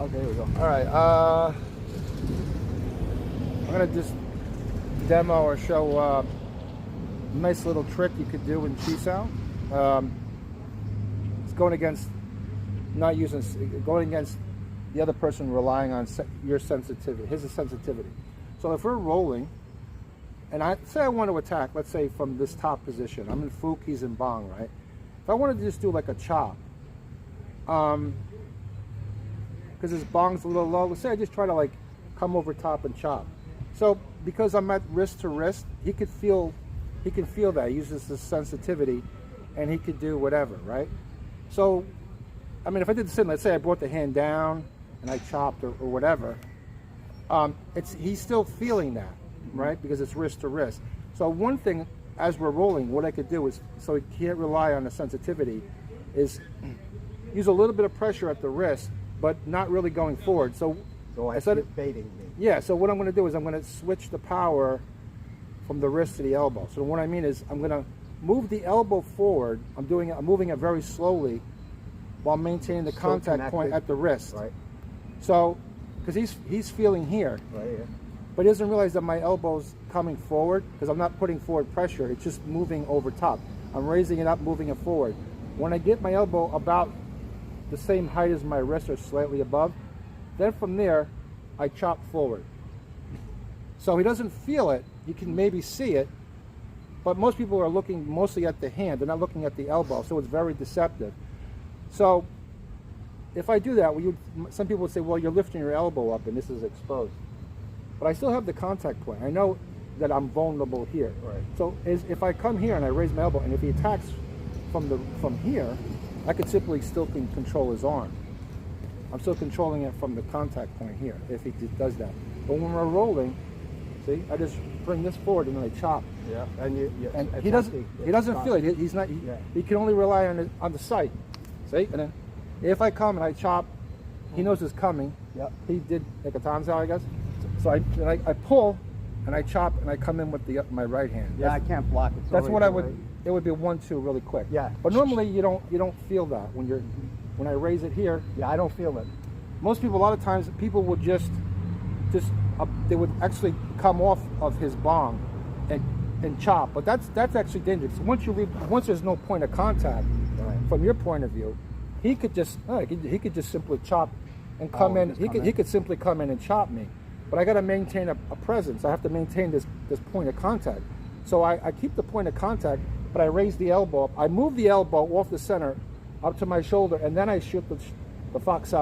Okay, here we go. All right. I'm gonna just demo or show a nice little trick you could do in Chi Sao. It's going against the other person relying on your sensitivity, his sensitivity. So if we're rolling, and I want to attack, let's say from this top position, I'm in Fook, he's in Bong, right? If I wanted to just do like a chop, because his Bong's a little low, let's say I just try to like come over top and chop. So because I'm at wrist to wrist, he can feel that. He uses the sensitivity, and he could do whatever, right? So, I mean, if I did the same, let's say I brought the hand down and I chopped or whatever, he's still feeling that, right? Because it's wrist to wrist. So one thing, as we're rolling, what I could do is, so he can't rely on the sensitivity, is use a little bit of pressure at the wrist, but not really going forward. So I keep baiting me. Yeah, so what I'm going to do is I'm going to switch the power from the wrist to the elbow. So what I mean is I'm going to move the elbow forward. I'm moving it very slowly while maintaining the contact point at the wrist. Right. So, because he's feeling here. Right here. But he doesn't realize that my elbow's coming forward because I'm not putting forward pressure. It's just moving over top. I'm raising it up, moving it forward. When I get my elbow about the same height as my wrist or slightly above, then from there, I chop forward. So he doesn't feel it. He can maybe see it, but most people are looking mostly at the hand. They're not looking at the elbow, so it's very deceptive. So if I do that, some people would say, well, you're lifting your elbow up and this is exposed. But I still have the contact point. I know that I'm vulnerable here. Right. So if I come here and I raise my elbow, and if he attacks from here, I could simply still control his arm. I'm still controlling it from the contact point here, if he does that. But when we're rolling, see, I just bring this forward and then I chop. Yeah. And he doesn't feel it. He's not. He can only rely on the sight. See, and then if I come and I chop, he knows it's coming. Yep. He did like a Tanzao, I guess. So I pull and I chop and I come in with my right hand. Yeah, I can't block it. That's what I would. It would be 1-2 really quick. Yeah. But normally you don't feel that when I raise it here. Yeah, I don't feel it. Most people, a lot of times, people would they would actually come off of his bong and chop. But that's actually dangerous. Once there's no point of contact, right, from your point of view, he could just simply chop and come in. He could simply come in and chop me. But I got to maintain a presence. I have to maintain this point of contact. So I keep the point of contact, but I raise the elbow up. I move the elbow off the center up to my shoulder, and then I shoot the fox out.